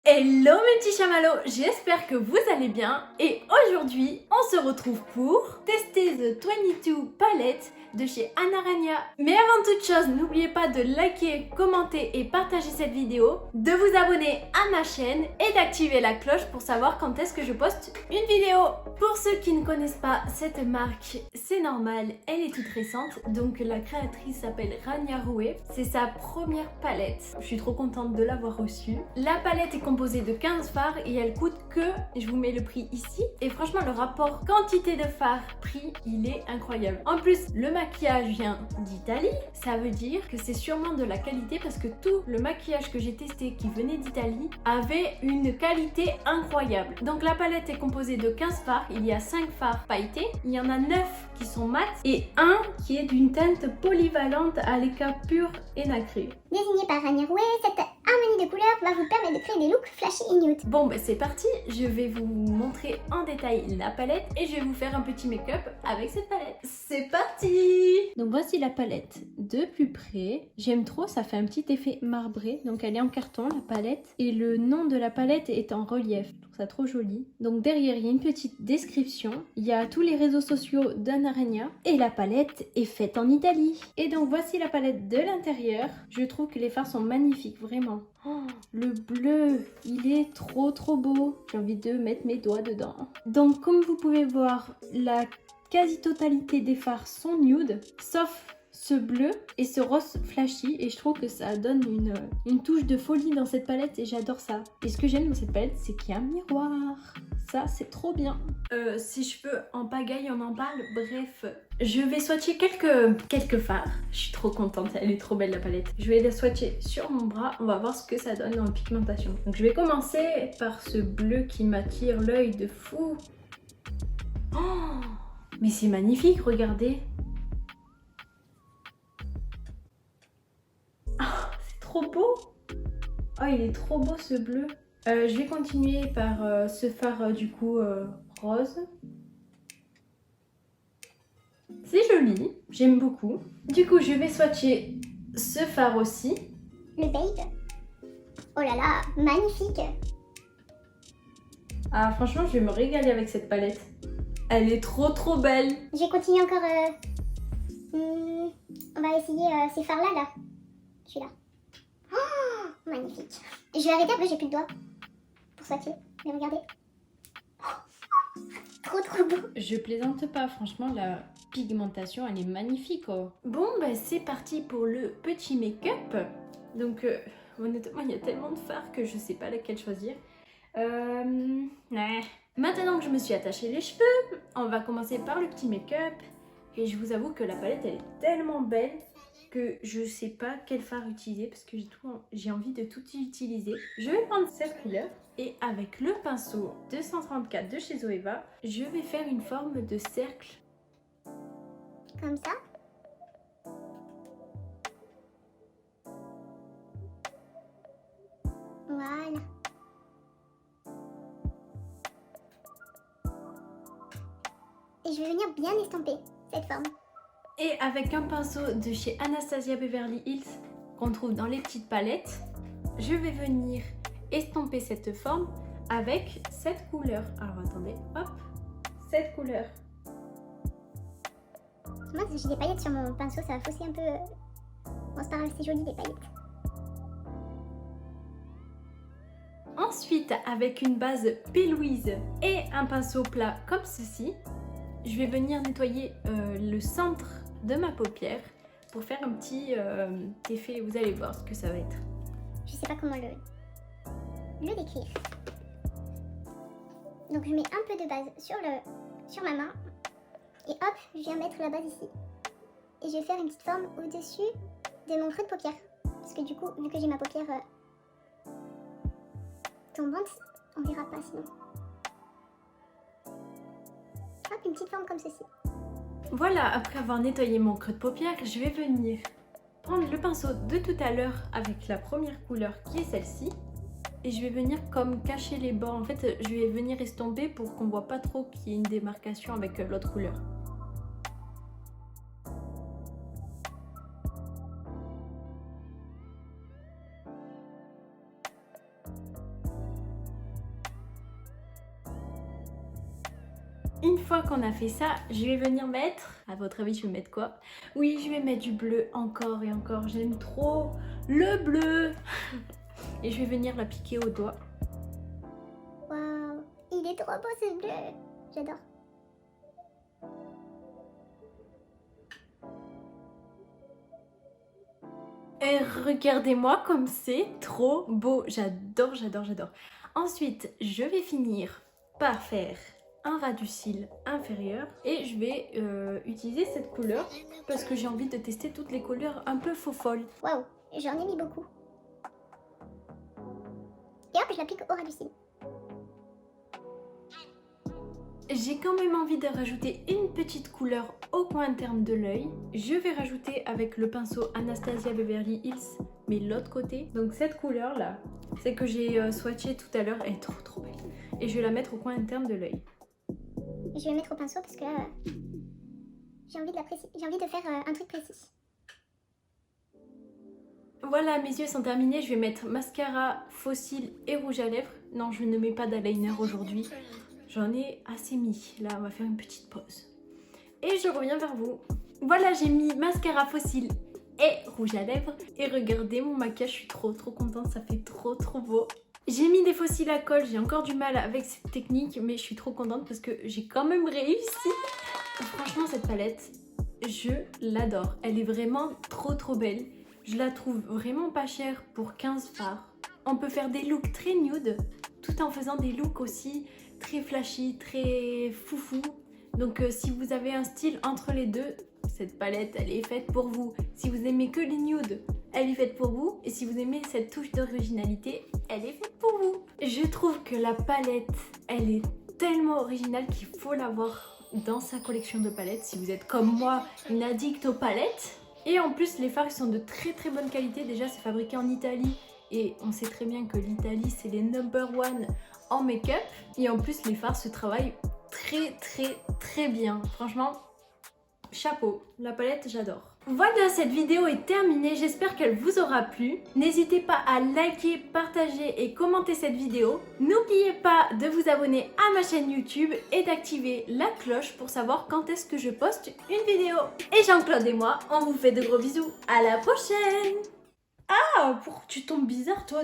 Hello mes petits chamallows, j'espère que vous allez bien et aujourd'hui on se retrouve pour tester The 22 Palette de chez Anarania. Mais avant toute chose, n'oubliez pas de liker, commenter et partager cette vidéo, de vous abonner à ma chaîne et d'activer la cloche pour savoir quand est-ce que je poste une vidéo. Pour ceux qui ne connaissent pas cette marque, c'est normal, elle est toute récente, donc la créatrice s'appelle Rania Roué. C'est sa première palette, je suis trop contente de l'avoir reçue. La palette est composée de 15 fards et elle coûte que, je vous mets le prix ici, et franchement le rapport quantité de fards prix il est incroyable. En plus le maquillage vient d'Italie, ça veut dire que c'est sûrement de la qualité parce que tout le maquillage que j'ai testé qui venait d'Italie avait une qualité incroyable. Donc la palette est composée de 15 fards, il y a 5 fards pailletés, il y en a 9 qui sont mat et un qui est d'une teinte polyvalente à l'éclat pur et nacré. Désigné par Rania Roué, cette harmonie de couleurs va vous permettre de créer des looks flashy et nude. Bon bah c'est parti, je vais vous montrer en détail la palette et je vais vous faire un petit make-up avec cette palette. C'est parti! Donc voici la palette de plus près. J'aime trop, ça fait un petit effet marbré. Donc elle est en carton la palette et le nom de la palette est en relief. Je trouve ça trop joli. Donc derrière il y a une petite description. Il y a tous les réseaux sociaux d'Anarania et la palette est faite en Italie. Et donc voici la palette de l'intérieur. Je trouve que les fards sont magnifiques, vraiment. Oh, le bleu, il est trop beau. J'ai envie de mettre mes doigts dedans. Donc comme vous pouvez voir, la quasi-totalité des fards sont nude, sauf ce bleu et ce rose flashy, et je trouve que ça donne une touche de folie dans cette palette et j'adore ça. Et ce que j'aime dans cette palette, c'est qu'il y a un miroir. Ça, c'est trop bien. Ces cheveux en pagaille, on en parle. Bref, je vais swatcher quelques fards. Je suis trop contente, elle est trop belle la palette. Je vais la swatcher sur mon bras, on va voir ce que ça donne en pigmentation. Donc je vais commencer par ce bleu qui m'attire l'œil de fou. Oh, mais c'est magnifique, regardez. Oh, c'est trop beau. Oh, il est trop beau ce bleu. Je vais continuer par ce fard du coup rose. C'est joli, j'aime beaucoup. Du coup, je vais swatcher ce fard aussi. Le Babe. Oh là là, magnifique. Ah, franchement, je vais me régaler avec cette palette. Elle est trop belle. Je vais continuer encore. On va essayer ces fards là. Celui-là. Oh, magnifique. Je vais arrêter, après j'ai plus de doigts pour swatcher. Mais regardez. Oh, trop beau. Je plaisante pas, franchement, la pigmentation, elle est magnifique. Oh. Bon, bah c'est parti pour le petit make-up. Donc, honnêtement, il y a tellement de fards que je sais pas laquelle choisir. Maintenant que je me suis attaché les cheveux, on va commencer par le petit make-up. Et je vous avoue que la palette, elle est tellement belle que je sais pas quel fard utiliser parce que j'ai envie de tout utiliser. Je vais prendre cette couleur et avec le pinceau 234 de chez Zoeva, je vais faire une forme de cercle. Comme ça. Voilà. Et je vais venir bien estomper cette forme. Et avec un pinceau de chez Anastasia Beverly Hills qu'on trouve dans les petites palettes, je vais venir estomper cette forme avec cette couleur. Alors attendez, hop, cette couleur. Moi, j'ai des paillettes sur mon pinceau, ça va fausser un peu. Bon, c'est pas grave, c'est joli les paillettes. Ensuite, avec une base P. Louise et un pinceau plat comme ceci, je vais venir nettoyer le centre de ma paupière pour faire un petit effet. Vous allez voir ce que ça va être. Je sais pas comment le décrire. Donc je mets un peu de base sur ma main. Et hop, je viens mettre la base ici. Et je vais faire une petite forme au-dessus de mon creux de paupière. Parce que du coup, vu que j'ai ma paupière tombante, on verra pas sinon. Hop, une petite forme comme ceci. Voilà, après avoir nettoyé mon creux de paupière, je vais venir prendre le pinceau de tout à l'heure avec la première couleur qui est celle-ci. Et je vais venir comme cacher les bords. En fait, je vais venir estomper pour qu'on voit pas trop qu'il y ait une démarcation avec l'autre couleur. Une fois qu'on a fait ça, je vais venir mettre... À votre avis, je vais mettre quoi? Oui, je vais mettre du bleu encore et encore. J'aime trop le bleu. Et je vais venir l'appliquer au doigt. Waouh, il est trop beau ce bleu. J'adore. Et regardez-moi comme c'est trop beau. J'adore, j'adore, j'adore. Ensuite, je vais finir par faire un ras du cil inférieur. Et je vais utiliser cette couleur parce que j'ai envie de tester toutes les couleurs un peu faux folles. Waouh, j'en ai mis beaucoup. Et hop, je l'applique au ras du cil. J'ai quand même envie de rajouter une petite couleur au coin interne de l'œil. Je vais rajouter avec le pinceau Anastasia Beverly Hills, mais l'autre côté. Donc cette couleur là, celle que j'ai swatchée tout à l'heure, elle est trop belle. Et je vais la mettre au coin interne de l'œil. Je vais mettre au pinceau parce que là, j'ai envie de faire un truc précis. Voilà, mes yeux sont terminés. Je vais mettre mascara, faux cils et rouge à lèvres. Non, je ne mets pas d'eyeliner aujourd'hui. J'en ai assez mis. Là, on va faire une petite pause. Et je reviens vers vous. Voilà, j'ai mis mascara, faux cils et rouge à lèvres. Et regardez mon maquillage, je suis trop contente. Ça fait trop beau. J'ai mis des faux cils à colle. J'ai encore du mal avec cette technique, mais je suis trop contente parce que j'ai quand même réussi. Franchement, cette palette, je l'adore. Elle est vraiment trop belle. Je la trouve vraiment pas chère pour 15 fards. On peut faire des looks très nude tout en faisant des looks aussi très flashy, très foufou. Donc si vous avez un style entre les deux, cette palette elle est faite pour vous. Si vous aimez que les nudes, elle est faite pour vous. Et si vous aimez cette touche d'originalité, elle est faite pour vous. Je trouve que la palette, elle est tellement originale qu'il faut l'avoir dans sa collection de palettes. Si vous êtes comme moi, une addict aux palettes. Et en plus les fards sont de très bonne qualité. Déjà c'est fabriqué en Italie. Et on sait très bien que l'Italie c'est les #1 en make-up. Et en plus les fards se travaillent très bien. Franchement, chapeau. La palette, j'adore. Voilà, cette vidéo est terminée. J'espère qu'elle vous aura plu. N'hésitez pas à liker, partager et commenter cette vidéo. N'oubliez pas de vous abonner à ma chaîne YouTube et d'activer la cloche pour savoir quand est-ce que je poste une vidéo. Et Jean-Claude et moi, on vous fait de gros bisous. À la prochaine. Ah, tu tombes bizarre toi.